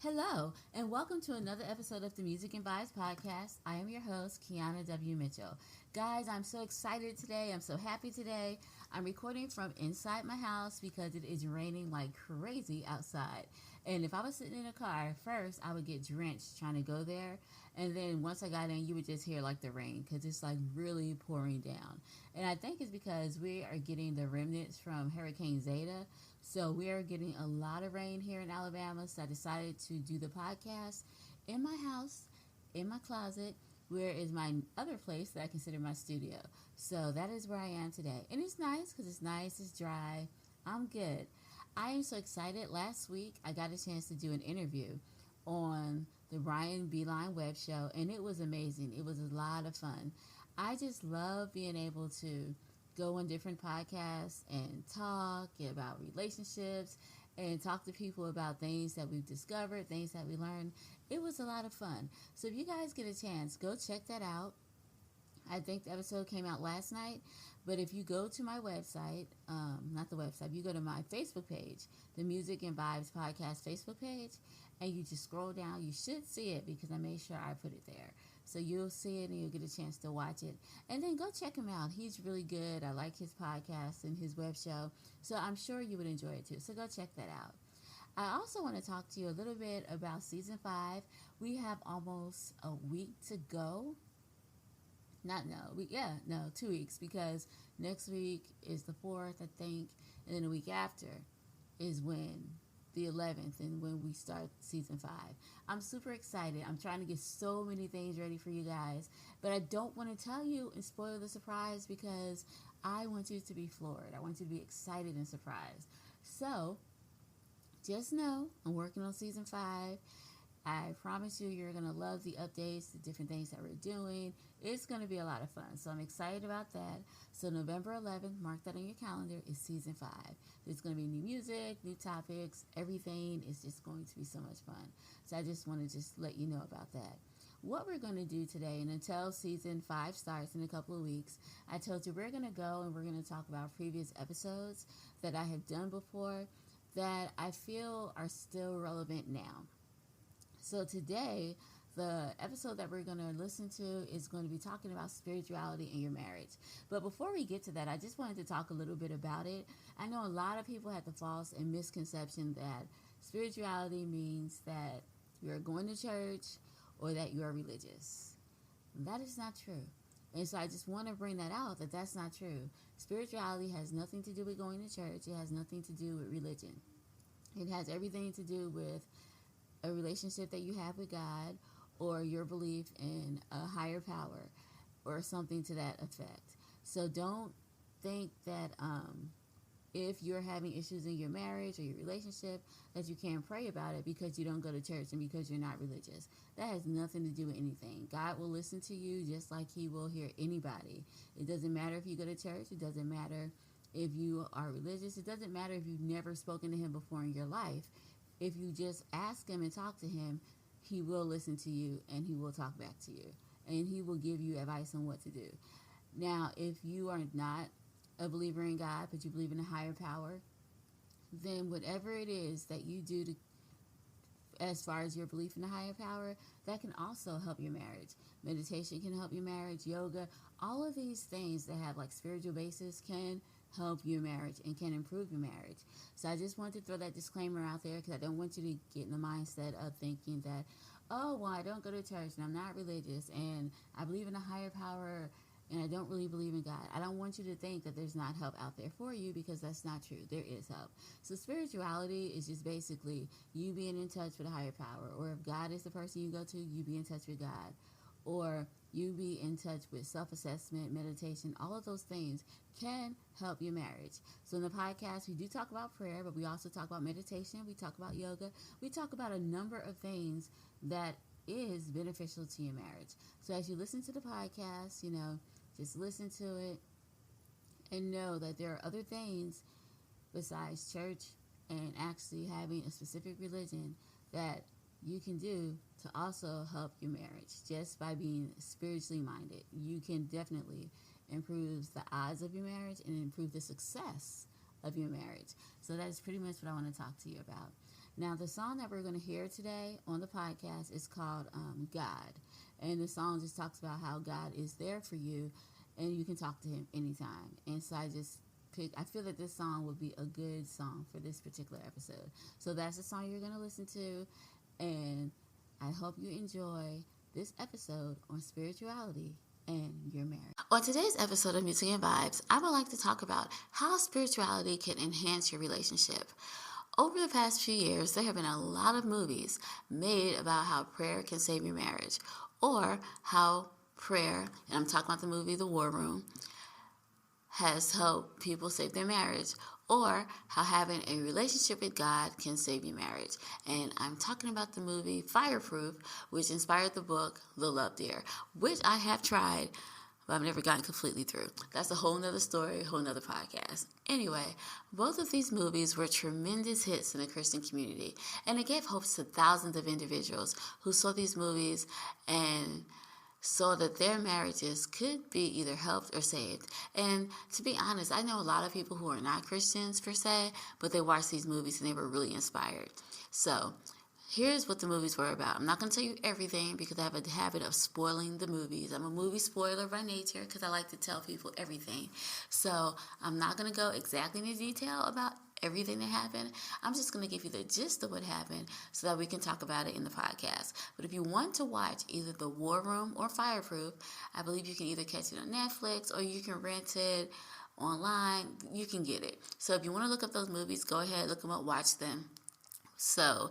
Hello, and welcome to another episode of the Music and Vibes podcast. I am your host, Keana W. Mitchell. Guys, I'm so excited today. I'm so happy today. I'm recording from inside my house because it is raining like crazy outside. And if I was sitting in a car, first I would get drenched trying to go there. And then once I got in, you would just hear like the rain because it's like really pouring down. And I think it's because we are getting the remnants from Hurricane Zeta. So we are getting a lot of rain here in Alabama. So I decided to do the podcast in my house, in my closet, where is my other place that I consider my studio. So that is where I am today. And it's nice because it's nice, it's dry. I'm good. I am so excited. Last week, I got a chance to do an interview on the Brian Beeline web show, and it was amazing. It was a lot of fun. I just love being able to go on different podcasts and talk about relationships and talk to people about things that we've discovered, things that we learned. It was a lot of fun. So if you guys get a chance, go check that out. I think the episode came out last night, but if you go to my website, not the website, you go to my Facebook page, the Music and Vibes Podcast Facebook page, and you just scroll down, you should see it because I made sure I put it there. So you'll see it and you'll get a chance to watch it. And then go check him out. He's really good. I like his podcast and his web show. So I'm sure you would enjoy it too. So go check that out. I also want to talk to you a little bit about season 5. We have almost a week to go. Not no, we yeah, no, 2 weeks because next week is the 4th, I think, and then the week after is when the 11th and when we start season 5. I'm super excited. I'm trying to get so many things ready for you guys, but I don't want to tell you and spoil the surprise because I want you to be floored. I want you to be excited and surprised. So, just know I'm working on season 5. I promise you, you're going to love the updates, the different things that we're doing. It's going to be a lot of fun. So I'm excited about that. So November 11th, mark that on your calendar, is season 5. There's going to be new music, new topics. Everything is just going to be so much fun. So I just want to just let you know about that. What we're going to do today, and until season 5 starts in a couple of weeks, I told you we're going to go and we're going to talk about previous episodes that I have done before that I feel are still relevant now. So today, the episode that we're going to listen to is going to be talking about spirituality in your marriage. But before we get to that, I just wanted to talk a little bit about it. I know a lot of people have the false and misconception that spirituality means that you're going to church or that you're religious. That is not true. And so I just want to bring that out, that that's not true. Spirituality has nothing to do with going to church. It has nothing to do with religion. It has everything to do with a relationship that you have with God or your belief in a higher power or something to that effect. So don't think that if you're having issues in your marriage or your relationship that you can't pray about it because you don't go to church and because you're not religious. That has nothing to do with anything. God will listen to you just like he will hear anybody. It doesn't matter if you go to church. It doesn't matter if you are religious. It doesn't matter if you've never spoken to him before in your life. If you just ask him and talk to him, he will listen to you and he will talk back to you. And he will give you advice on what to do. Now, if you are not a believer in God, but you believe in a higher power, then whatever it is that you do to, as far as your belief in a higher power, that can also help your marriage. Meditation can help your marriage, yoga, all of these things that have like spiritual basis can help your marriage and can improve your marriage. So I just want to throw that disclaimer out there because I don't want you to get in the mindset of thinking that, oh, well, I don't go to church and I'm not religious and I believe in a higher power and I don't really believe in God. I don't want you to think that there's not help out there for you because that's not true. There is help. So spirituality is just basically you being in touch with a higher power, or if God is the person you go to, you be in touch with God, or you be in touch with self-assessment, meditation. All of those things can help your marriage. So in the podcast, we do talk about prayer, but we also talk about meditation. We talk about yoga. We talk about a number of things that is beneficial to your marriage. So as you listen to the podcast, just listen to it and know that there are other things besides church and actually having a specific religion that you can do to also help your marriage just by being spiritually minded. You can definitely improve the odds of your marriage and improve the success of your marriage. So that is pretty much what I want to talk to you about. Now, the song that we're going to hear today on the podcast is called God. And the song just talks about how God is there for you and you can talk to him anytime. And so I feel that this song would be a good song for this particular episode. So that's the song you're going to listen to. And I hope you enjoy this episode on spirituality and your marriage. On today's episode of Music and Vibes, I would like to talk about how spirituality can enhance your relationship. Over the past few years, there have been a lot of movies made about how prayer can save your marriage, or how prayer, and I'm talking about the movie The War Room, has helped people save their marriage, or how having a relationship with God can save your marriage. And I'm talking about the movie Fireproof, which inspired the book The Love Deer, which I have tried, but I've never gotten completely through. That's a whole nother story, a whole nother podcast. Anyway, both of these movies were tremendous hits in the Christian community, and it gave hope to thousands of individuals who saw these movies and saw that their marriages could be either helped or saved. And to be honest, I know a lot of people who are not Christians per se, but they watched these movies and they were really inspired. So here's what the movies were about. I'm not going to tell you everything because I have a habit of spoiling the movies. I'm a movie spoiler by nature because I like to tell people everything. So I'm not going to go exactly into detail about everything that happened. I'm just going to give you the gist of what happened so that we can talk about it in the podcast. But if you want to watch either The War Room or Fireproof, I believe you can either catch it on Netflix or you can rent it online. You can get it. So if you want to look up those movies, go ahead, look them up, watch them. So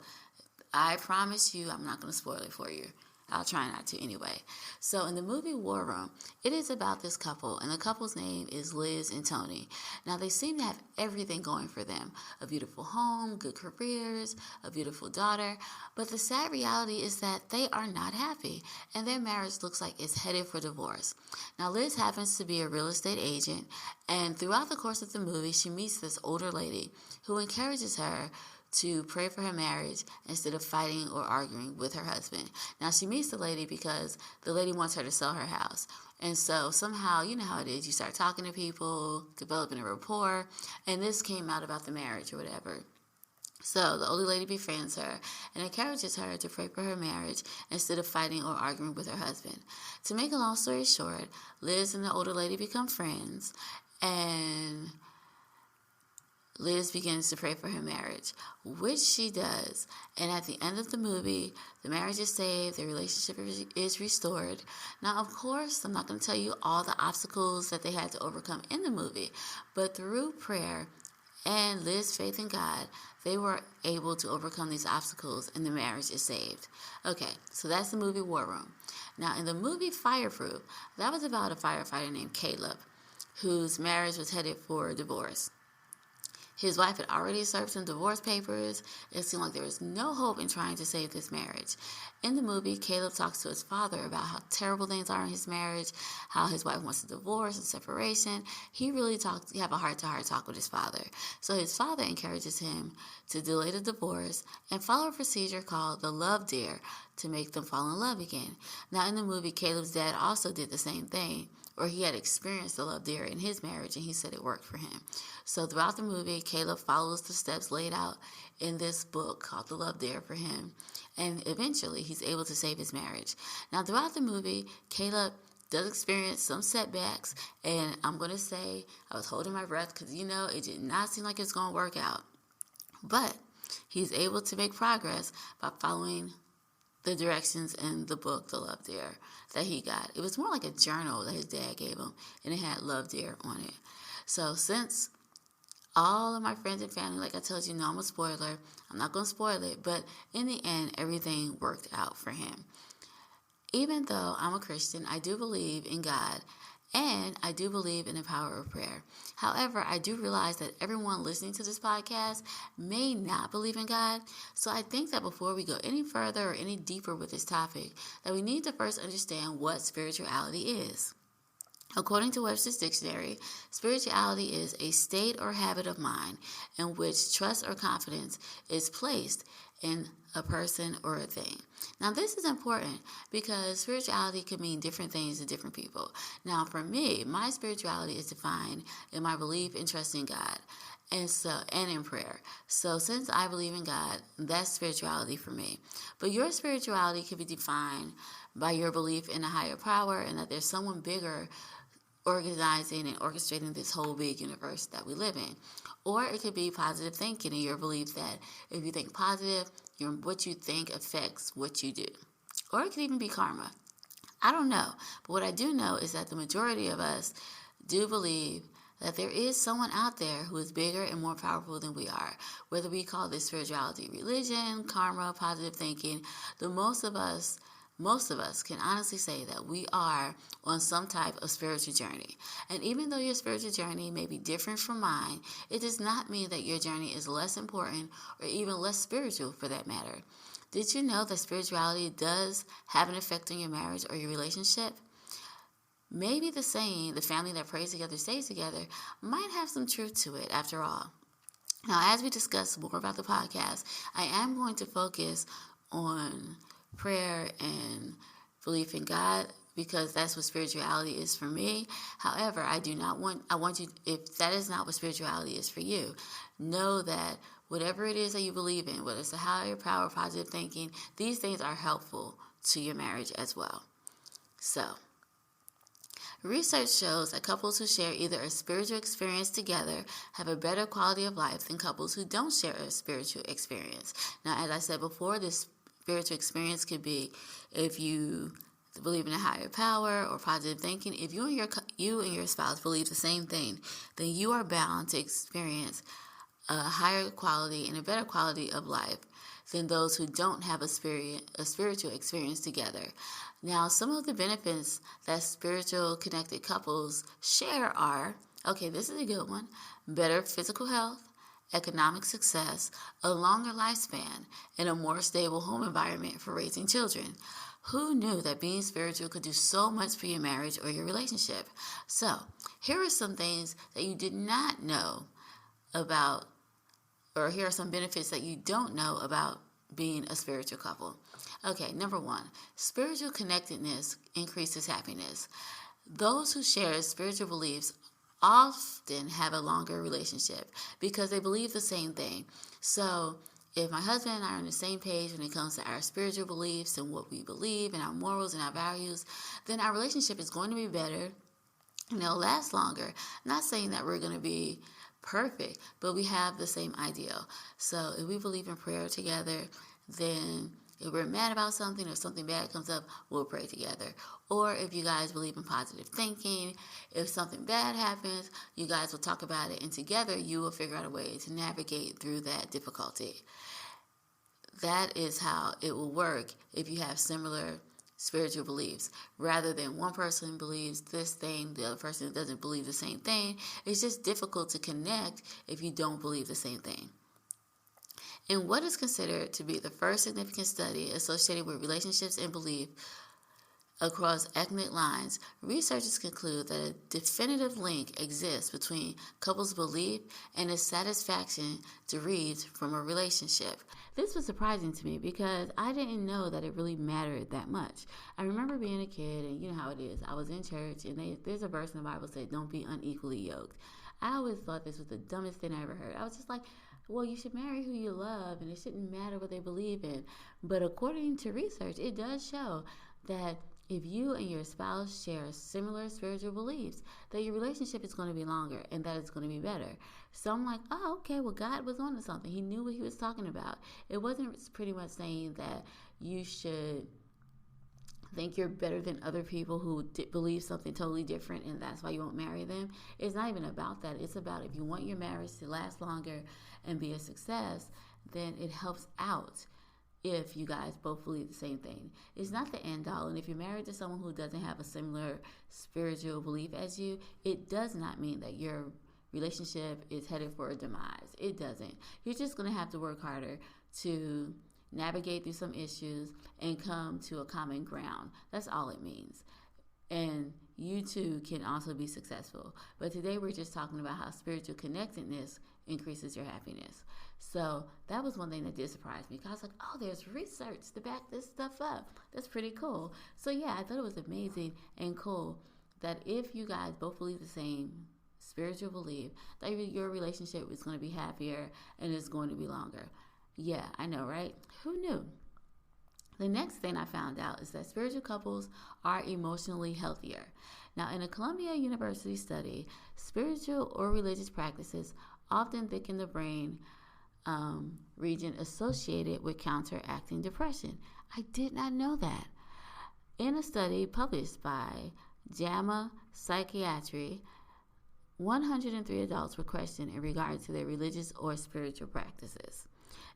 I promise you I'm not going to spoil it for you. I'll try not to anyway. So in the movie War Room, it is about this couple, and the couple's name is Liz and Tony. Now, they seem to have everything going for them. A beautiful home, good careers, a beautiful daughter. But the sad reality is that they are not happy, and their marriage looks like it's headed for divorce. Now, Liz happens to be a real estate agent, and throughout the course of the movie, she meets this older lady who encourages her to pray for her marriage instead of fighting or arguing with her husband. Now, she meets the lady because the lady wants her to sell her house. And so somehow, you know how it is, you start talking to people, developing a rapport, and this came out about the marriage or whatever. So the older lady befriends her and encourages her to pray for her marriage instead of fighting or arguing with her husband. To make a long story short, Liz and the older lady become friends, and Liz begins to pray for her marriage, which she does. And at the end of the movie, the marriage is saved, the relationship is restored. Now, of course, I'm not going to tell you all the obstacles that they had to overcome in the movie, but through prayer and Liz's faith in God, they were able to overcome these obstacles and the marriage is saved. Okay, so that's the movie War Room. Now, in the movie Fireproof, that was about a firefighter named Caleb, whose marriage was headed for divorce. His wife had already served some divorce papers. It seemed like there was no hope in trying to save this marriage. In the movie, Caleb talks to his father about how terrible things are in his marriage, how his wife wants a divorce and separation. He have a heart-to-heart talk with his father. So his father encourages him to delay the divorce and follow a procedure called the Love Deer to make them fall in love again. Now, in the movie, Caleb's dad also did the same thing, or he had experienced the love deer in his marriage, and he said it worked for him. So throughout the movie, Caleb follows the steps laid out in this book called The Love Deer for him, and eventually he's able to save his marriage. Now, throughout the movie, Caleb does experience some setbacks, and I'm going to say I was holding my breath because, it did not seem like it's going to work out. But he's able to make progress by following the directions in the book, The Love Deer, that he got. It was more like a journal that his dad gave him, and it had Love Deer on it. So since all of my friends and family, like I told you, know I'm a spoiler, I'm not going to spoil it, but in the end, everything worked out for him. Even though I'm a Christian, I do believe in God, and I do believe in the power of prayer. However, I do realize that everyone listening to this podcast may not believe in God. So I think that before we go any further or any deeper with this topic, that we need to first understand what spirituality is. According to Webster's Dictionary, spirituality is a state or habit of mind in which trust or confidence is placed in a person or a thing. Now, this is important because spirituality can mean different things to different people. Now, for me, my spirituality is defined in my belief and trust in God. and in prayer. So since I believe in God, that's spirituality for me. But your spirituality can be defined by your belief in a higher power and that there's someone bigger organizing and orchestrating this whole big universe that we live in. Or it could be positive thinking and your belief that if you think positive, what you think affects what you do. Or it could even be karma. I don't know. But what I do know is that the majority of us do believe that there is someone out there who is bigger and more powerful than we are. Whether we call this spirituality, religion, karma, positive thinking, most of us can honestly say that we are on some type of spiritual journey. And even though your spiritual journey may be different from mine, it does not mean that your journey is less important or even less spiritual for that matter. Did you know that spirituality does have an effect on your marriage or your relationship? Maybe the saying, the family that prays together stays together, might have some truth to it after all. Now, as we discuss more about the podcast, I am going to focus on prayer and belief in God because that's what spirituality is for me. However, I want you, if that is not what spirituality is for you, know that whatever it is that you believe in, whether it's a higher power, positive thinking, these things are helpful to your marriage as well. So, research shows that couples who share either a spiritual experience together have a better quality of life than couples who don't share a spiritual experience. Now, as I said before, this spiritual experience could be if you believe in a higher power or positive thinking. If you and your spouse believe the same thing, then you are bound to experience a higher quality and a better quality of life than those who don't have a spiritual experience together. Now, some of the benefits that spiritual connected couples share are, okay, this is a good one, better physical health, economic success, a longer lifespan, and a more stable home environment for raising children. Who knew that being spiritual could do so much for your marriage or your relationship? So, here are some things that you did not know about, or here are some benefits that you don't know about being a spiritual couple. Okay, number one, spiritual connectedness increases happiness. Those who share spiritual beliefs often have a longer relationship because they believe the same thing. So if my husband and I are on the same page when it comes to our spiritual beliefs and what we believe and our morals and our values, then our relationship is going to be better and it'll last longer. Not saying that we're going to be perfect, but we have the same ideal. So if we believe in prayer together, then if we're mad about something or something bad comes up, we'll pray together. Or if you guys believe in positive thinking, if something bad happens, you guys will talk about it, and together you will figure out a way to navigate through that difficulty. That is how it will work if you have similar spiritual beliefs, rather than one person believes this thing, the other person doesn't believe the same thing. It's just difficult to connect if you don't believe the same thing. In what is considered to be the first significant study associated with relationships and belief across ethnic lines, researchers conclude that a definitive link exists between couples' belief and the satisfaction derived from a relationship. This was surprising to me because I didn't know that it really mattered that much. I remember being a kid, and you know how it is. I was in church, and there's a verse in the Bible that said, "Don't be unequally yoked." I always thought this was the dumbest thing I ever heard. I was just like, well, you should marry who you love, and it shouldn't matter what they believe in. But according to research, it does show that if you and your spouse share similar spiritual beliefs, that your relationship is going to be longer and that it's going to be better. So I'm like, oh, okay, well, God was onto something. He knew what he was talking about. It wasn't pretty much saying that you should think you're better than other people who believe something totally different and that's why you won't marry them. It's not even about that. It's about if you want your marriage to last longer and be a success, then it helps out if you guys both believe the same thing. It's not the end all. And if you're married to someone who doesn't have a similar spiritual belief as you, it does not mean that your relationship is headed for a demise. It doesn't. You're just going to have to work harder to navigate through some issues and come to a common ground. That's all it means. And you too can also be successful. But today we're just talking about how spiritual connectedness increases your happiness. So that was one thing that did surprise me, because I was like, oh, there's research to back this stuff up. That's pretty cool. So yeah, I thought it was amazing and cool that if you guys both believe the same spiritual belief that your relationship is going to be happier and it's going to be longer. Yeah, I know, right? Who knew? The next thing I found out is that spiritual couples are emotionally healthier. Now, in a Columbia University study, spiritual or religious practices often thicken the brain region associated with counteracting depression. I did not know that. In a study published by JAMA Psychiatry, 103 adults were questioned in regard to their religious or spiritual practices.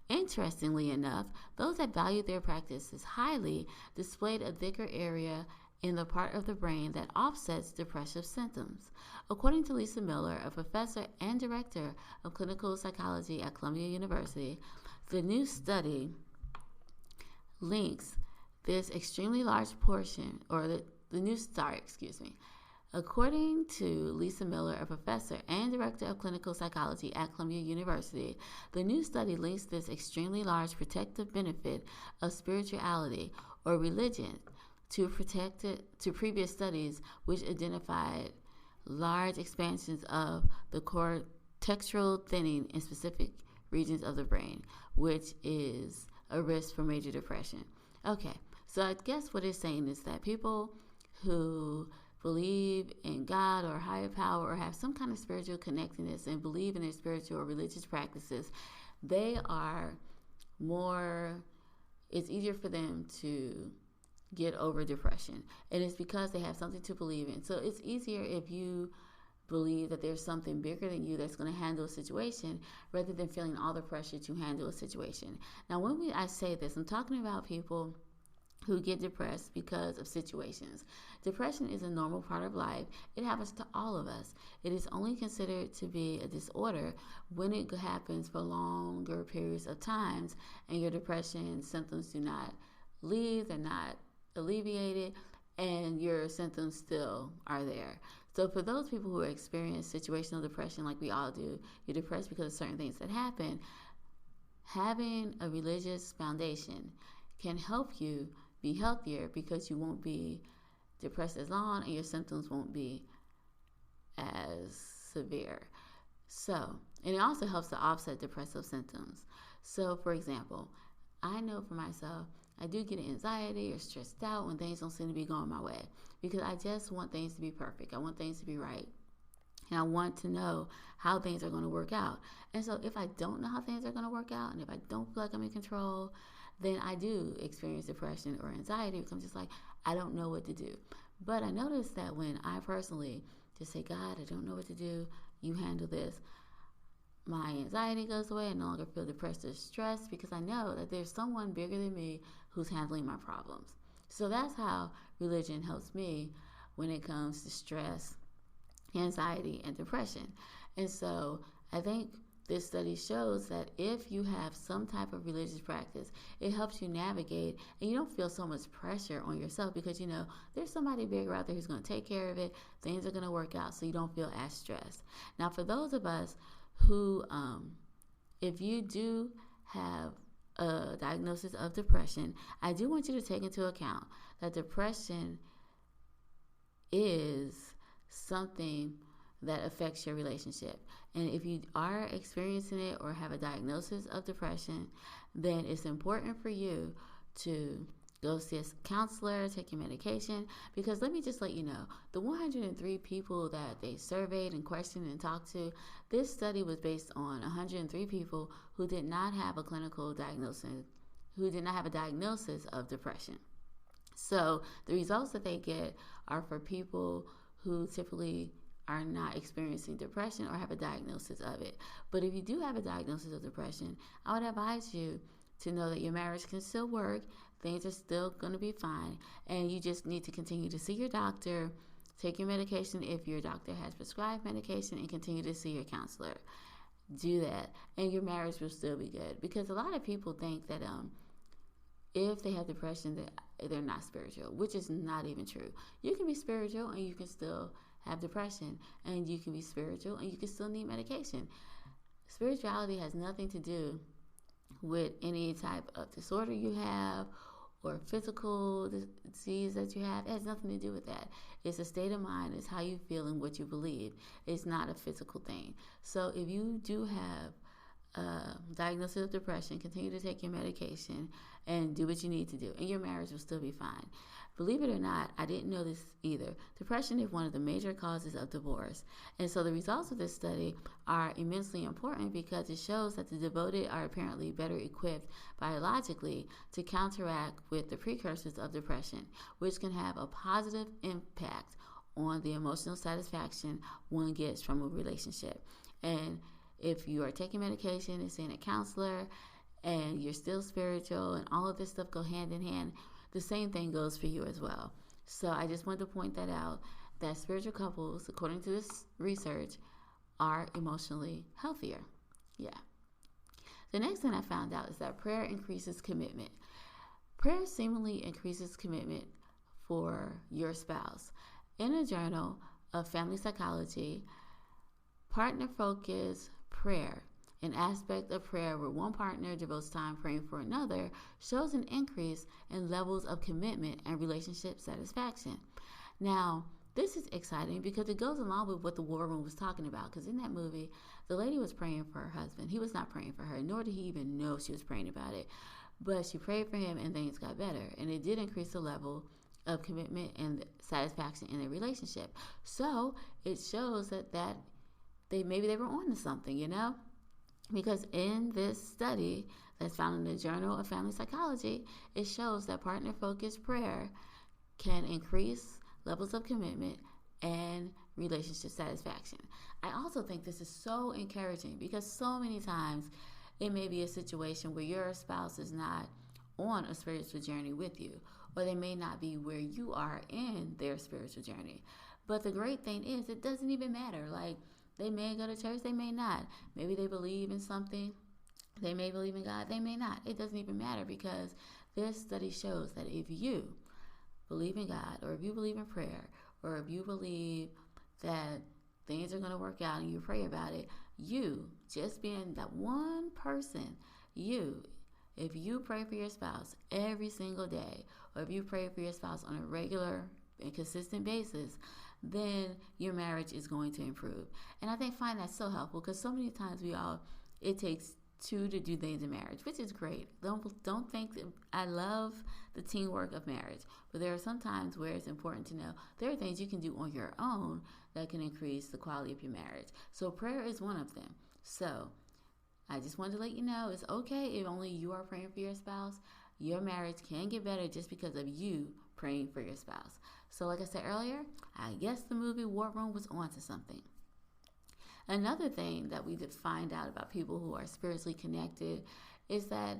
Interestingly enough, those that valued their practices highly displayed a thicker area in the part of the brain that offsets depressive symptoms. According to Lisa Miller, a professor and director of clinical psychology at Columbia University, the new study links this extremely large portion, According to Lisa Miller, a professor and director of clinical psychology at Columbia University, the new study links this extremely large protective benefit of spirituality or religion to previous studies which identified large expansions of the cortexual thinning in specific regions of the brain, which is a risk for major depression. Okay, so I guess what it's saying is that people who believe in God or higher power or have some kind of spiritual connectedness and believe in their spiritual or religious practices, it's easier for them to get over depression. And it's because they have something to believe in. So it's easier if you believe that there's something bigger than you that's going to handle a situation rather than feeling all the pressure to handle a situation. Now, I say this, I'm talking about people who get depressed because of situations. Depression is a normal part of life. It happens to all of us. It is only considered to be a disorder when it happens for longer periods of times and your depression symptoms do not leave, they're not alleviated, and your symptoms still are there. So for those people who experience situational depression like we all do, you're depressed because of certain things that happen, having a religious foundation can help you be healthier because you won't be depressed as long and your symptoms won't be as severe. So, and it also helps to offset depressive symptoms. So, for example, I know for myself, I do get anxiety or stressed out when things don't seem to be going my way because I just want things to be perfect. I want things to be right. And I want to know how things are going to work out. And so if I don't know how things are going to work out and if I don't feel like I'm in control, then I do experience depression or anxiety because I'm just like, I don't know what to do. But I noticed that when I personally just say, God, I don't know what to do, you handle this, my anxiety goes away. I no longer feel depressed or stressed because I know that there's someone bigger than me who's handling my problems. So that's how religion helps me when it comes to stress, anxiety, and depression. And so I think this study shows that if you have some type of religious practice, it helps you navigate and you don't feel so much pressure on yourself because you know there's somebody bigger out there who's going to take care of it. Things are going to work out so you don't feel as stressed. Now, for those of us who, if you do have a diagnosis of depression, I do want you to take into account that depression is something that affects your relationship. And if you are experiencing it or have a diagnosis of depression, then it's important for you to go see a counselor, take your medication, because let me just let you know, the 103 people that they surveyed and questioned and talked to, this study was based on 103 people who did not have a clinical diagnosis, who did not have a diagnosis of depression. So the results that they get are for people who typically are not experiencing depression or have a diagnosis of it. But if you do have a diagnosis of depression, I would advise you to know that your marriage can still work, things are still going to be fine, and you just need to continue to see your doctor, take your medication if your doctor has prescribed medication, and continue to see your counselor. Do that, and your marriage will still be good. Because a lot of people think that if they have depression, that they're not spiritual, which is not even true. You can be spiritual and you can still have depression, and you can be spiritual and you can still need medication. Spirituality has nothing to do with any type of disorder you have or physical disease that you have. It has nothing to do with that. It's a state of mind. It's how you feel and what you believe. It's not a physical thing. So if you do have diagnosis of depression, continue to take your medication and do what you need to do, and your marriage will still be fine. Believe it or not, I didn't know this either. Depression is one of the major causes of divorce. And so the results of this study are immensely important because it shows that the devoted are apparently better equipped biologically to counteract with the precursors of depression, which can have a positive impact on the emotional satisfaction one gets from a relationship. And if you are taking medication and seeing a counselor and you're still spiritual and all of this stuff go hand in hand, the same thing goes for you as well. So I just wanted to point that out, that spiritual couples, according to this research, are emotionally healthier. Yeah. The next thing I found out is that prayer increases commitment. Prayer seemingly increases commitment for your spouse. In a journal of family psychology, partner-focused prayer, an aspect of prayer where one partner devotes time praying for another, shows an increase in levels of commitment and relationship satisfaction. Now, this is exciting because it goes along with what the War Room was talking about. Because in that movie, the lady was praying for her husband. He was not praying for her, nor did he even know she was praying about it. But she prayed for him and things got better. And it did increase the level of commitment and satisfaction in their relationship. So it shows that maybe they were on to something, you know? Because in this study that's found in the Journal of Family Psychology, it shows that partner-focused prayer can increase levels of commitment and relationship satisfaction. I also think this is so encouraging because so many times it may be a situation where your spouse is not on a spiritual journey with you, or they may not be where you are in their spiritual journey. But the great thing is it doesn't even matter. Like, they may go to church, they may not. Maybe they believe in something. They may believe in God, they may not. It doesn't even matter because this study shows that if you believe in God, or if you believe in prayer, or if you believe that things are going to work out and you pray about it, you, just being that one person, if you pray for your spouse every single day, or if you pray for your spouse on a regular and consistent basis, then your marriage is going to improve. And I find that so helpful because so many times it takes two to do things in marriage, which is great. Don't think that I love the teamwork of marriage, but there are some times where it's important to know there are things you can do on your own that can increase the quality of your marriage. So prayer is one of them. So I just wanted to let you know it's okay if only you are praying for your spouse. Your marriage can get better just because of you praying for your spouse. So like I said earlier, I guess the movie War Room was onto something. Another thing that we did find out about people who are spiritually connected is that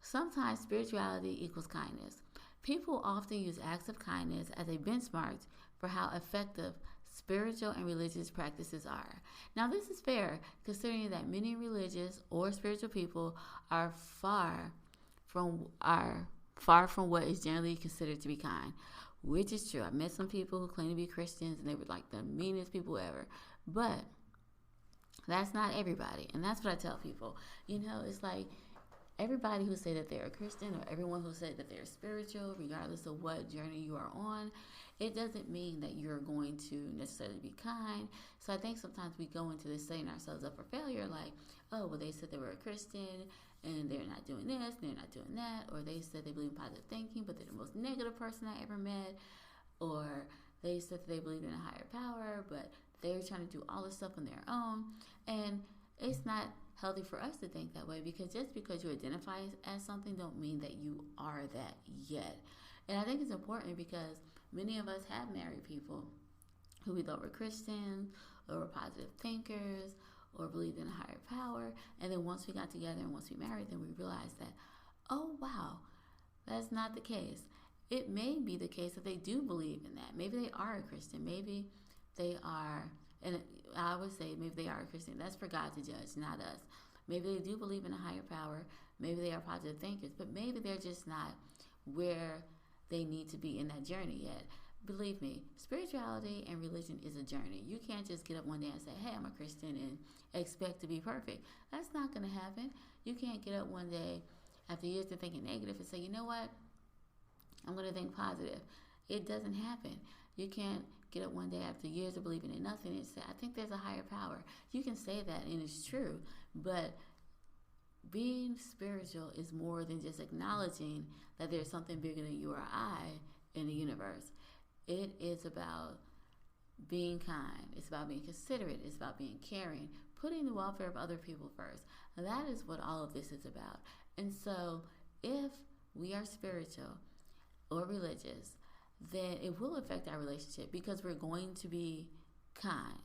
sometimes spirituality equals kindness. People often use acts of kindness as a benchmark for how effective spiritual and religious practices are. Now, this is fair considering that many religious or spiritual people are far from what is generally considered to be kind, which is true. I met some people who claim to be Christians and they were like the meanest people ever, but that's not everybody. And that's what I tell people. It's like everybody who say that they're a Christian, or everyone who said that they're spiritual, regardless of what journey you are on, it doesn't mean that you're going to necessarily be kind. So I think sometimes we go into this setting ourselves up for failure, like, oh, well, they said they were a Christian and they're not doing this, they're not doing that, or they said they believe in positive thinking, but they're the most negative person I ever met, or they said that they believe in a higher power, but they're trying to do all this stuff on their own. And it's not healthy for us to think that way, because just because you identify as something don't mean that you are that yet. And I think it's important because many of us have married people who we thought were Christians or were positive thinkers or believed in a higher power. And then once we got together and once we married, then we realized that, oh, wow, that's not the case. It may be the case that they do believe in that. Maybe they are a Christian. Maybe they are, and I would say maybe they are a Christian. That's for God to judge, not us. Maybe they do believe in a higher power. Maybe they are positive thinkers, but maybe they're just not where they need to be in that journey yet. Believe me, spirituality and religion is a journey. You can't just get up one day and say, hey, I'm a Christian, and expect to be perfect. That's not going to happen. You can't get up one day after years of thinking negative and say, you know what? I'm going to think positive. It doesn't happen. You can't get up one day after years of believing in nothing and say, I think there's a higher power. You can say that and it's true, but being spiritual is more than just acknowledging that there's something bigger than you or I in the universe. It is about being kind. It's about being considerate. It's about being caring, putting the welfare of other people first. And that is what all of this is about. And so if we are spiritual or religious, then it will affect our relationship because we're going to be kind.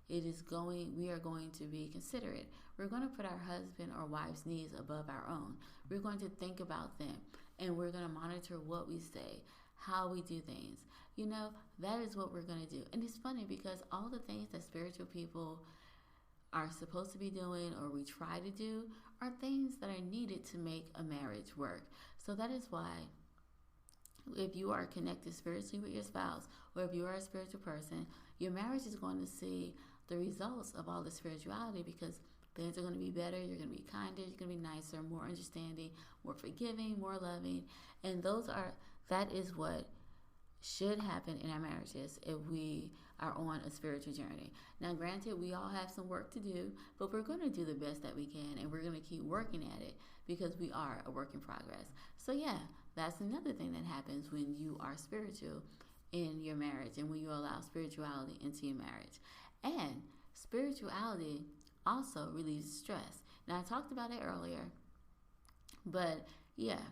We are going to be considerate. We're going to put our husband or wife's needs above our own. We're going to think about them and we're going to monitor what we say, how we do things. That is what we're going to do. And it's funny because all the things that spiritual people are supposed to be doing or we try to do are things that are needed to make a marriage work. So that is why if you are connected spiritually with your spouse or if you are a spiritual person, your marriage is going to see the results of all the spirituality because things are going to be better, you're going to be kinder, you're going to be nicer, more understanding, more forgiving, more loving. And that is what should happen in our marriages if we are on a spiritual journey. Now, granted, we all have some work to do, but we're going to do the best that we can and we're going to keep working at it because we are a work in progress. So yeah, that's another thing that happens when you are spiritual in your marriage and when you allow spirituality into your marriage. And spirituality also relieves stress. Now, I talked about it earlier, but yeah,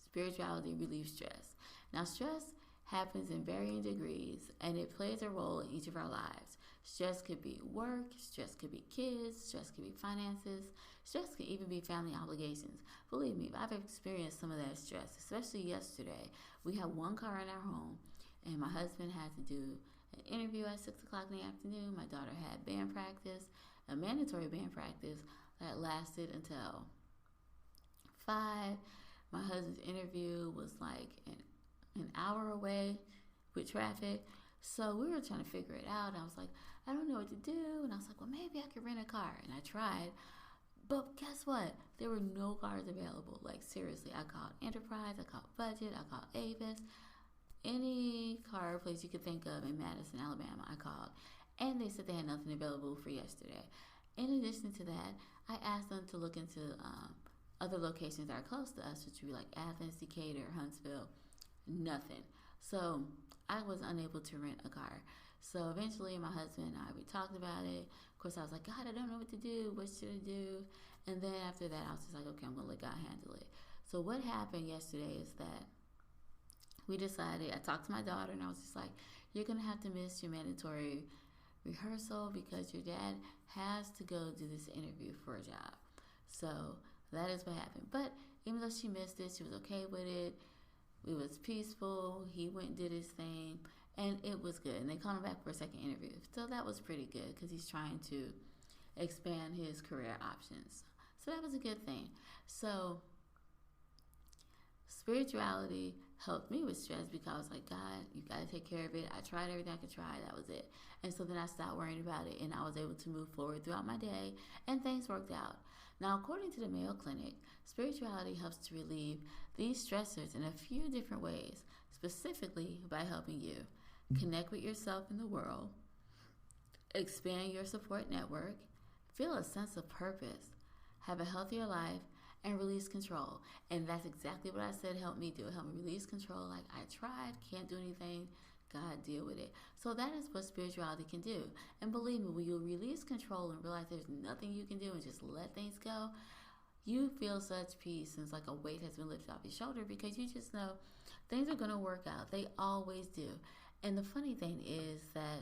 spirituality relieves stress. Now, stress happens in varying degrees and it plays a role in each of our lives. Stress could be work, stress could be kids, stress could be finances, stress could even be family obligations. Believe me, I've experienced some of that stress, especially yesterday. We had one car in our home and my husband had to do an interview at 6 o'clock in the afternoon. My daughter had band practice, a mandatory band practice that lasted until 5. My husband's interview was like an hour away with traffic. So we were trying to figure it out. And I was like, I don't know what to do. And I was like, well, maybe I could rent a car. And I tried. But guess what? There were no cars available. Like, seriously, I called Enterprise, I called Budget, I called Avis. Any car place you could think of in Madison, Alabama, I called. And they said they had nothing available for yesterday. In addition to that, I asked them to look into other locations that are close to us, which would be like Athens, Decatur, Huntsville. Nothing. So I was unable to rent a car. So eventually my husband and we talked about it. Of course, I was like, God, I don't know what to do. What should I do? And then after that, I was just like, okay, I'm going to let God handle it. So what happened yesterday is that we decided, I talked to my daughter and I was just like, you're going to have to miss your mandatory rehearsal because your dad has to go do this interview for a job. So that is what happened. But even though she missed it, she was okay with it. It was peaceful. He went and did his thing, and it was good. And they called him back for a second interview. So that was pretty good because he's trying to expand his career options. So that was a good thing. So spirituality helped me with stress because I was like, God, you got to take care of it. I tried everything I could try. That was it. And so then I stopped worrying about it, and I was able to move forward throughout my day, and things worked out. Now, according to the Mayo Clinic, spirituality helps to relieve these stressors in a few different ways, specifically by helping you connect with yourself in the world, expand your support network, feel a sense of purpose, have a healthier life, and release control. And that's exactly what I said helped me do. It helped me release control. Like, I tried, can't do anything. God, deal with it. So that is what spirituality can do. And believe me, when you release control and realize there's nothing you can do and just let things go, you feel such peace, and it's like a weight has been lifted off your shoulder because you just know things are going to work out. They always do. And the funny thing is that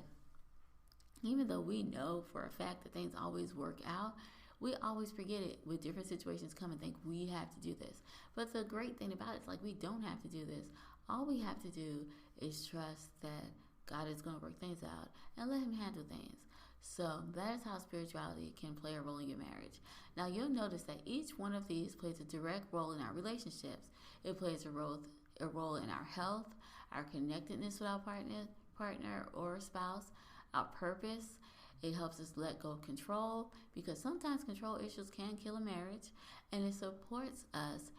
even though we know for a fact that things always work out, we always forget it when different situations come and think we have to do this. But the great thing about it is, like, we don't have to do this. All we have to do is trust that God is going to work things out and let him handle things. So that is how spirituality can play a role in your marriage. Now, you'll notice that each one of these plays a direct role in our relationships. It plays a role in our health, our connectedness with our partner or spouse, our purpose. It helps us let go of control because sometimes control issues can kill a marriage, and it supports us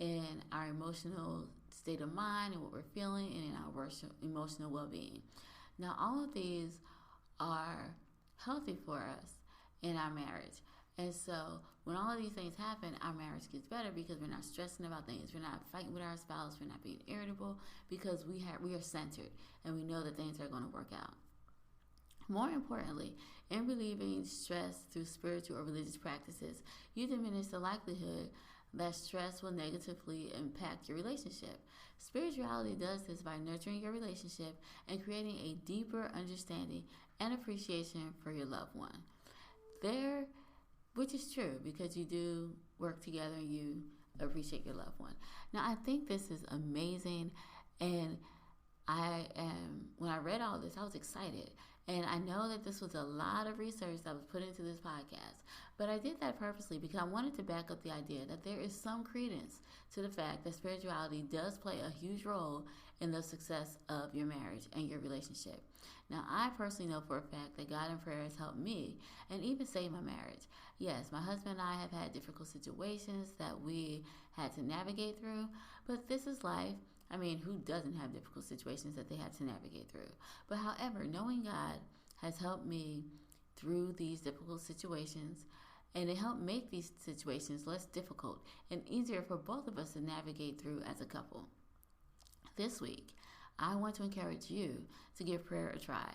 in our emotional state of mind and what we're feeling and in our emotional well-being. Now, all of these are healthy for us in our marriage. And so when all of these things happen, our marriage gets better because we're not stressing about things. We're not fighting with our spouse. We're not being irritable because we are centered and we know that things are going to work out. More importantly, in relieving stress through spiritual or religious practices, you diminish the likelihood that stress will negatively impact your relationship. Spirituality does this by nurturing your relationship and creating a deeper understanding and appreciation for your loved one. Which is true because you do work together and you appreciate your loved one. Now, I think this is amazing, and when I read all this, I was excited. And I know that this was a lot of research that was put into this podcast, but I did that purposely because I wanted to back up the idea that there is some credence to the fact that spirituality does play a huge role in the success of your marriage and your relationship. Now, I personally know for a fact that God in prayer has helped me and even saved my marriage. Yes, my husband and I have had difficult situations that we had to navigate through, but this is life. I mean, who doesn't have difficult situations that they had to navigate through? But however, knowing God has helped me through these difficult situations, and it helped make these situations less difficult and easier for both of us to navigate through as a couple. This week, I want to encourage you to give prayer a try.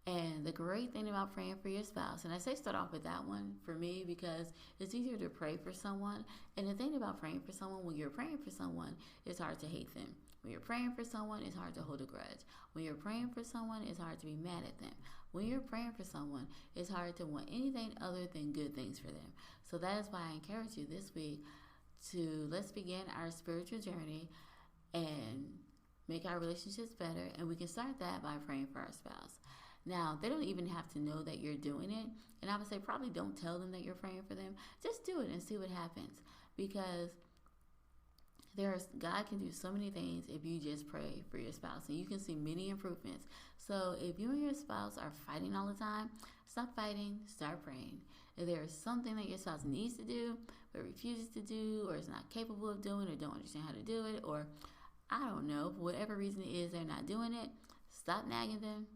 And the great thing about praying for your spouse, and I say start off with that one for me because it's easier to pray for someone. And the thing about praying for someone, when you're praying for someone, it's hard to hate them. When you're praying for someone, it's hard to hold a grudge. When you're praying for someone, it's hard to be mad at them. When you're praying for someone, it's hard to want anything other than good things for them. So that is why I encourage you this week to let's begin our spiritual journey and make our relationships better. And we can start that by praying for our spouse. Now, they don't even have to know that you're doing it. And I would say probably don't tell them that you're praying for them. Just do it and see what happens. Because God can do so many things if you just pray for your spouse. And you can see many improvements. So if you and your spouse are fighting all the time, stop fighting, start praying. If there is something that your spouse needs to do but refuses to do or is not capable of doing or don't understand how to do it, or I don't know, for whatever reason it is they're not doing it, stop nagging them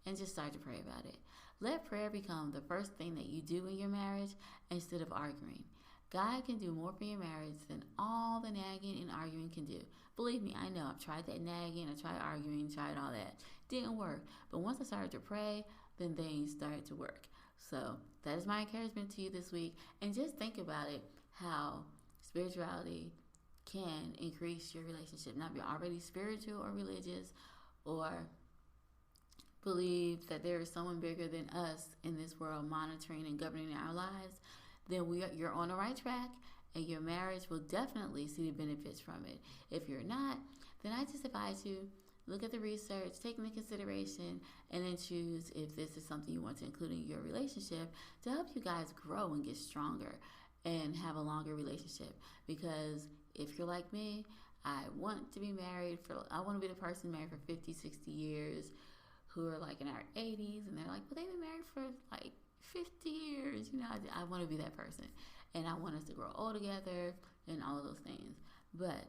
and just start to pray about it. Let prayer become the first thing that you do in your marriage instead of arguing. God can do more for your marriage than all the nagging and arguing can do. Believe me, I know. I've tried that nagging, I tried arguing, tried all that. Didn't work. But once I started to pray, then things started to work. So that is my encouragement to you this week. And just think about it, how spirituality can increase your relationship. Not be already spiritual or religious or believe that there is someone bigger than us in this world monitoring and governing our lives, then you're on the right track and your marriage will definitely see the benefits from it. If you're not, then I just advise you, look at the research, take into consideration, and then choose if this is something you want to include in your relationship to help you guys grow and get stronger and have a longer relationship. Because if you're like me, I want to be married I want to be the person married for 50, 60 years who are like in our 80s and they're like, well, they've been married for like 50 years. You know, I want to be that person. And I want us to grow old together and all of those things. But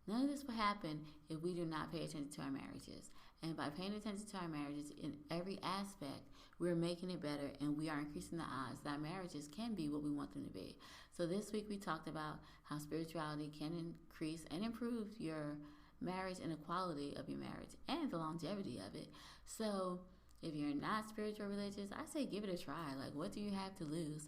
none of this will happen if we do not pay attention to our marriages. And by paying attention to our marriages in every aspect, we're making it better and we are increasing the odds that our marriages can be what we want them to be. So this week we talked about how spirituality can increase and improve your marriage and the quality of your marriage and the longevity of it. So if you're not spiritual or religious, I say give it a try. Like, what do you have to lose?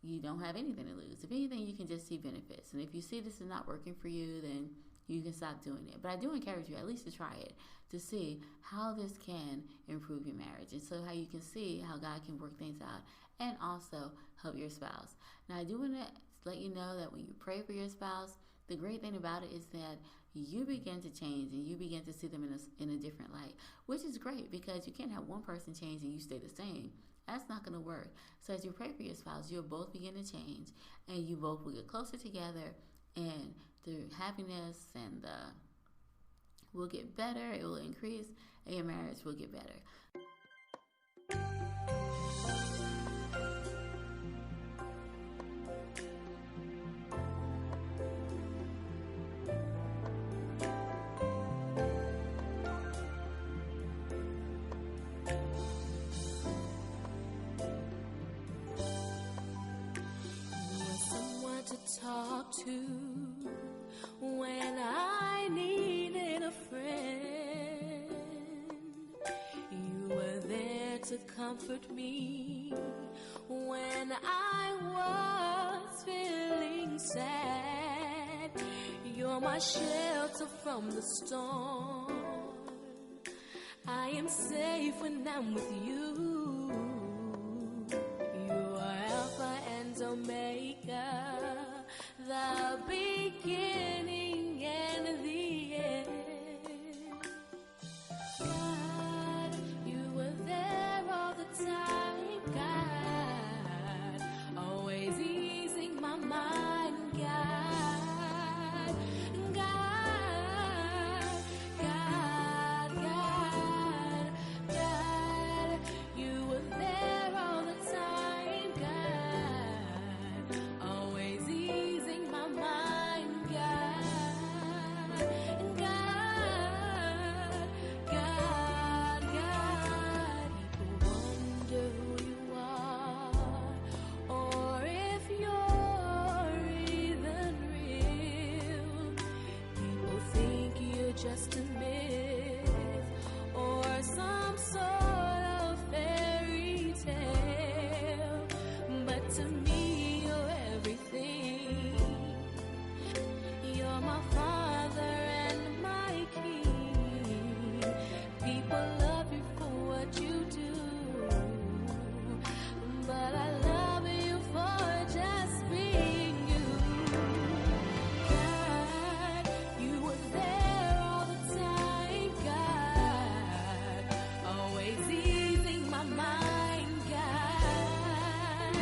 You don't have anything to lose. If anything, you can just see benefits. And if you see this is not working for you, then you can stop doing it. But I do encourage you at least to try it to see how this can improve your marriage. And so how you can see how God can work things out and also help your spouse. Now, I do want to let you know that when you pray for your spouse, the great thing about it is that you begin to change and you begin to see them in a different light, which is great because you can't have one person change and you stay the same. That's not going to work. So as you pray for your spouse, you'll both begin to change and you both will get closer together, and the happiness and will get better, it will increase, and your marriage will get better. to when I needed a friend. You were there to comfort me when I was feeling sad. You're my shelter from the storm. I am safe when I'm with you. You are Alpha and Omega, the beginning and the end. God, you were there all the time, God, always easing my mind, God, God, God, God, God, you were there all the time, God, always easing my mind, God, God, God, God. People wonder who you are, or if you're even real. People think you're just a myth or some sort of fairy tale, but to me you're everything. You're my father and my king. People love you for what you do, but I love you for just being you. God, you were there all the time, God, always easing my mind, God,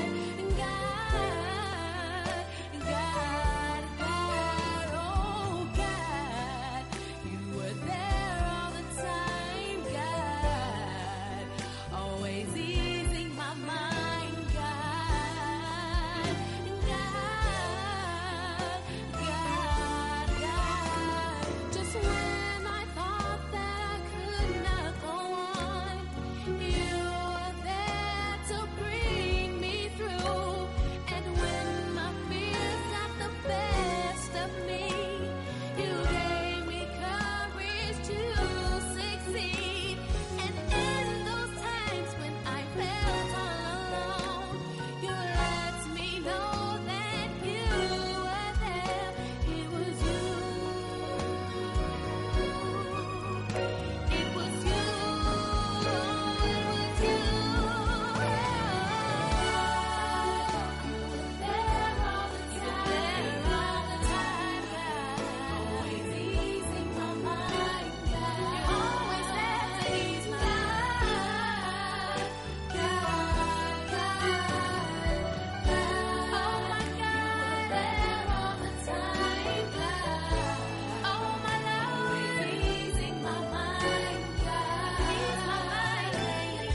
God, God, God, oh God, you were there all the time, God, always easing my mind, God, God, God, God. Just when I thought that I could not go on, you were there to bring me through. And when my fears got the best of me, you gave me courage to succeed. And in those times when I felt all alone, you let me know that you were there. It was you. It was you. It was you. You were there all the time, God. Always easing my mind, God. You're always there to ease my mind, God, God, God. Oh my God, there all the time, God. Oh my Lord, always easing my mind, God. Ease my mind,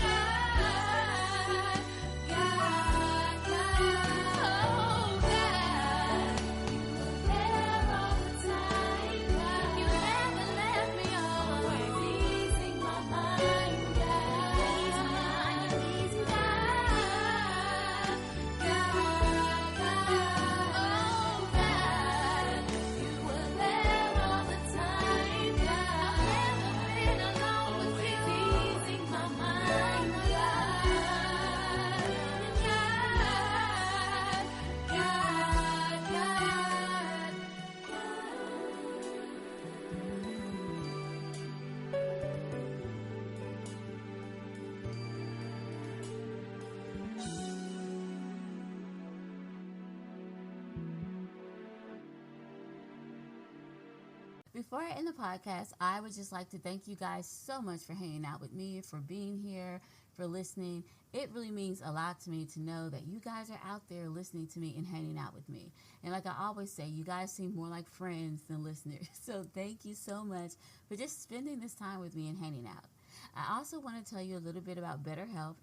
God, God, God. Oh God, you were there all the time, God. You never let me always easing my mind, God. Ease my mind, ease my mind, God, God. Oh God, you were there all the time, God. I've never been alone with you. Always easing my mind, God, God, God, Before I end the podcast, I would just like to thank you guys so much for hanging out with me, for being here, for listening. It really means a lot to me to know that you guys are out there listening to me and hanging out with me. And like I always say, you guys seem more like friends than listeners. So thank you so much for just spending this time with me and hanging out. I also want to tell you a little bit about BetterHelp,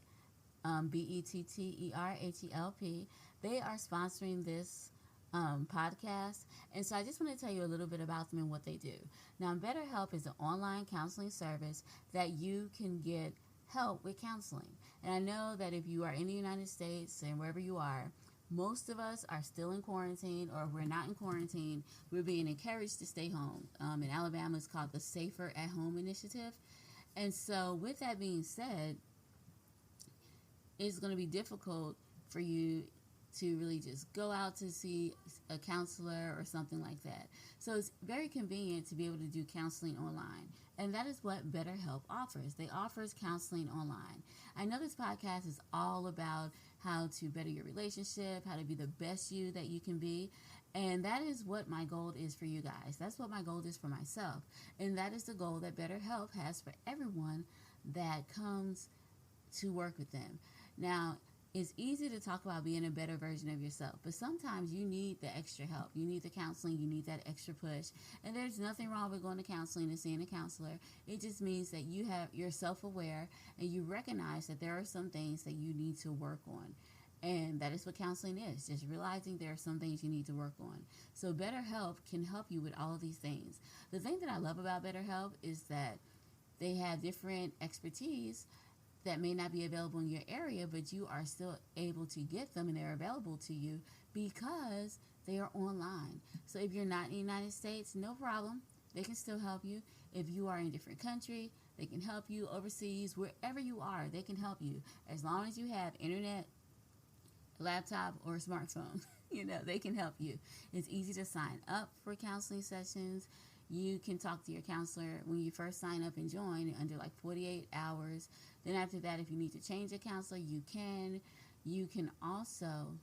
BetterHelp. They are sponsoring this podcast. And so I just want to tell you a little bit about them and what they do. Now, BetterHelp is an online counseling service that you can get help with counseling. And I know that if you are in the United States and wherever you are, most of us are still in quarantine, or if we're not in quarantine, we're being encouraged to stay home. In Alabama, it's called the Safer at Home Initiative. And so, with that being said, it's going to be difficult for you to really just go out to see a counselor or something like that. So it's very convenient to be able to do counseling online. And that is what BetterHelp offers. They offers counseling online. I know this podcast is all about how to better your relationship, how to be the best you that you can be. And that is what my goal is for you guys. That's what my goal is for myself. And that is the goal that BetterHelp has for everyone that comes to work with them. Now, it's easy to talk about being a better version of yourself, but sometimes you need the extra help. You need the counseling. You need that extra push. And there's nothing wrong with going to counseling and seeing a counselor. It just means that you're self-aware and you recognize that there are some things that you need to work on. And that is what counseling is, just realizing there are some things you need to work on. So BetterHelp can help you with all of these things. The thing that I love about BetterHelp is that they have different expertise that may not be available in your area, but you are still able to get them and they're available to you because they are online. So if you're not in the United States, no problem. They can still help you. If you are in a different country, they can help you. Overseas, wherever you are, they can help you. As long as you have internet, laptop, or a smartphone, they can help you. It's easy to sign up for counseling sessions. You can talk to your counselor when you first sign up and join under like 48 hours. Then after that, if you need to change a counselor, you can. You can also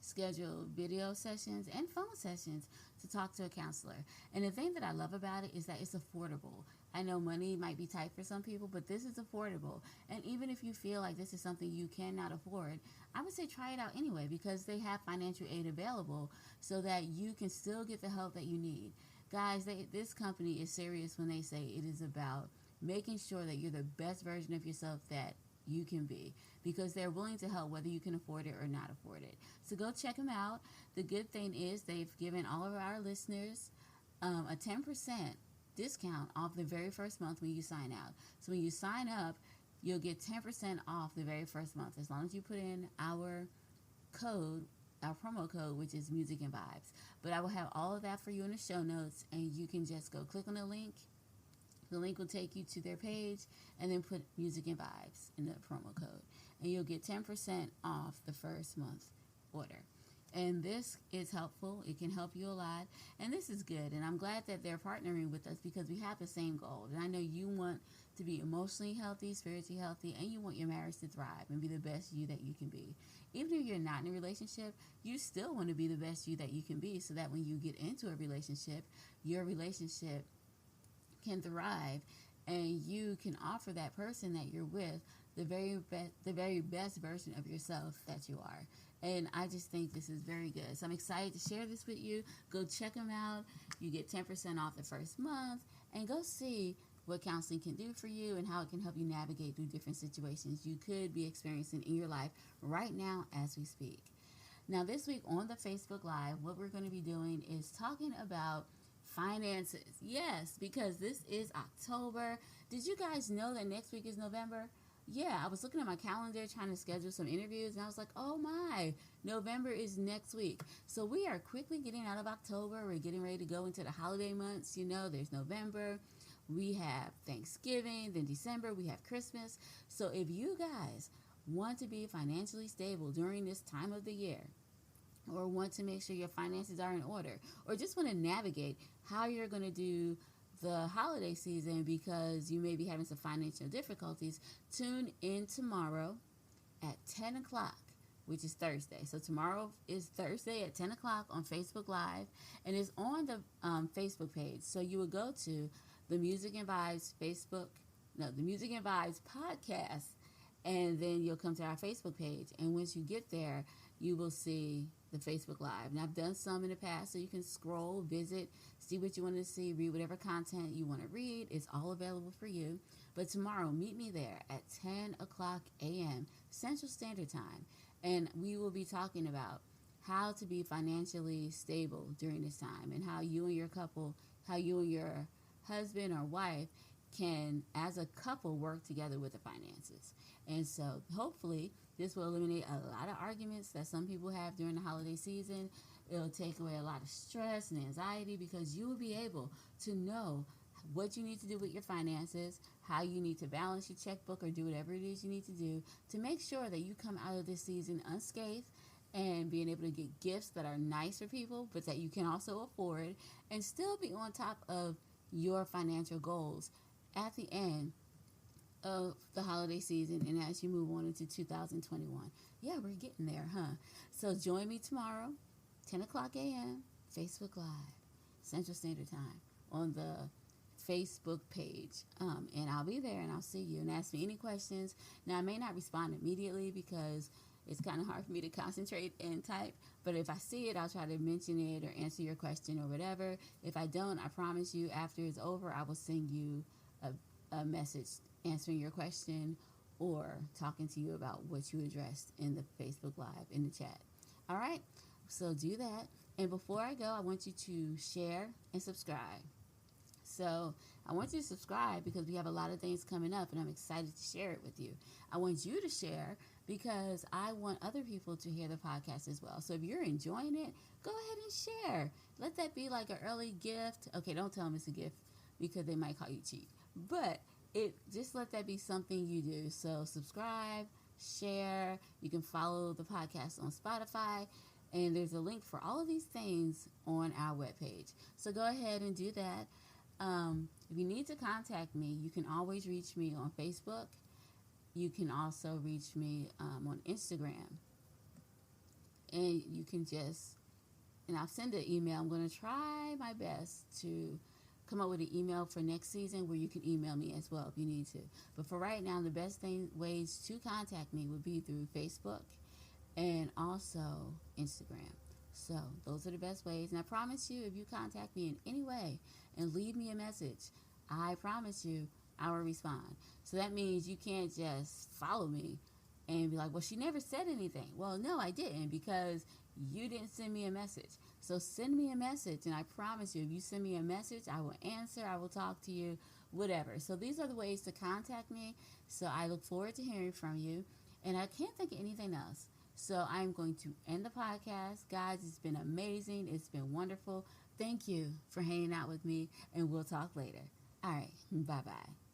schedule video sessions and phone sessions to talk to a counselor. And the thing that I love about it is that it's affordable. I know money might be tight for some people, but this is affordable. And even if you feel like this is something you cannot afford, I would say try it out anyway, because they have financial aid available so that you can still get the help that you need. Guys, this company is serious when they say it is about making sure that you're the best version of yourself that you can be, because they're willing to help whether you can afford it or not afford it. So go check them out. The good thing is they've given all of our listeners a 10% discount off the very first month when you sign out. So when you sign up, you'll get 10% off the very first month as long as you put in our promo code, which is Music and Vibes. But I will have all of that for you in the show notes, and you can just go click on the link. The link will take you to their page, and then put Music and Vibes in the promo code. And you'll get 10% off the first month order. And this is helpful. It can help you a lot. And this is good. And I'm glad that they're partnering with us because we have the same goal. And I know you want to be emotionally healthy, spiritually healthy, and you want your marriage to thrive and be the best you that you can be. Even if you're not in a relationship, you still want to be the best you that you can be so that when you get into a relationship, your relationship can thrive and you can offer that person that you're with the very best version of yourself that you are. And I just think this is very good. So I'm excited to share this with you. Go check them out. You get 10% off the first month, and go see what counseling can do for you and how it can help you navigate through different situations you could be experiencing in your life right now as we speak. Now, this week on the Facebook Live, what we're going to be doing is talking about finances. Yes, because this is October. Did you guys know that next week is November? Yeah, I was looking at my calendar trying to schedule some interviews, and I was like, oh my, November is next week. So we are quickly getting out of October. We're getting ready to go into the holiday months. There's November. We have Thanksgiving. Then December, we have Christmas. So if you guys want to be financially stable during this time of the year, or want to make sure your finances are in order, or just want to navigate how you're going to do the holiday season because you may be having some financial difficulties, tune in tomorrow at 10 o'clock, which is Thursday. So tomorrow is Thursday at 10 o'clock on Facebook Live, and it's on the Facebook page. So you will go to the Music and Vibes the Music and Vibes podcast, and then you'll come to our Facebook page. And once you get there, you will see the Facebook Live. And I've done some in the past, so you can scroll, visit, see what you want to see, read whatever content you want to read. It's all available for you. But tomorrow, meet me there at 10 o'clock a.m. Central Standard Time. And we will be talking about how to be financially stable during this time, and how you and your husband or wife can, as a couple, work together with the finances. And so hopefully this will eliminate a lot of arguments that some people have during the holiday season. It'll take away a lot of stress and anxiety because you will be able to know what you need to do with your finances, how you need to balance your checkbook or do whatever it is you need to do to make sure that you come out of this season unscathed and being able to get gifts that are nice for people, but that you can also afford and still be on top of your financial goals at the end of the holiday season and as you move on into 2021. Yeah, we're getting there, huh? So join me tomorrow, 10 o'clock a.m., Facebook Live, Central Standard Time, on the Facebook page. And I'll be there and I'll see you and ask me any questions. Now, I may not respond immediately because it's kind of hard for me to concentrate and type, but if I see it, I'll try to mention it or answer your question or whatever. If I don't, I promise you, after it's over, I will send you a message answering your question or talking to you about what you addressed in the Facebook Live, in the chat. All right? So do that. And before I go, I want you to share and subscribe. So I want you to subscribe because we have a lot of things coming up and I'm excited to share it with you. I want you to share because I want other people to hear the podcast as well. So if you're enjoying it, go ahead and share. Let that be like an early gift. Okay, don't tell them it's a gift because they might call you cheap. But just let that be something you do. So subscribe, share. You can follow the podcast on Spotify. And there's a link for all of these things on our webpage. So go ahead and do that. If you need to contact me, you can always reach me on Facebook. You can also reach me on Instagram. And you can and I'll send an email. I'm going to try my best to come up with an email for next season where you can email me as well if you need to. But for right now, the best ways to contact me would be through Facebook and also Instagram. So those are the best ways. And I promise you, if you contact me in any way and leave me a message, I promise you I will respond. So that means you can't just follow me and be like, well, she never said anything. Well, no, I didn't because you didn't send me a message. So send me a message, and I promise you, if you send me a message, I will answer, I will talk to you, whatever. So these are the ways to contact me. So I look forward to hearing from you, and I can't think of anything else. So I'm going to end the podcast. Guys, it's been amazing. It's been wonderful. Thank you for hanging out with me, and we'll talk later. All right, bye-bye.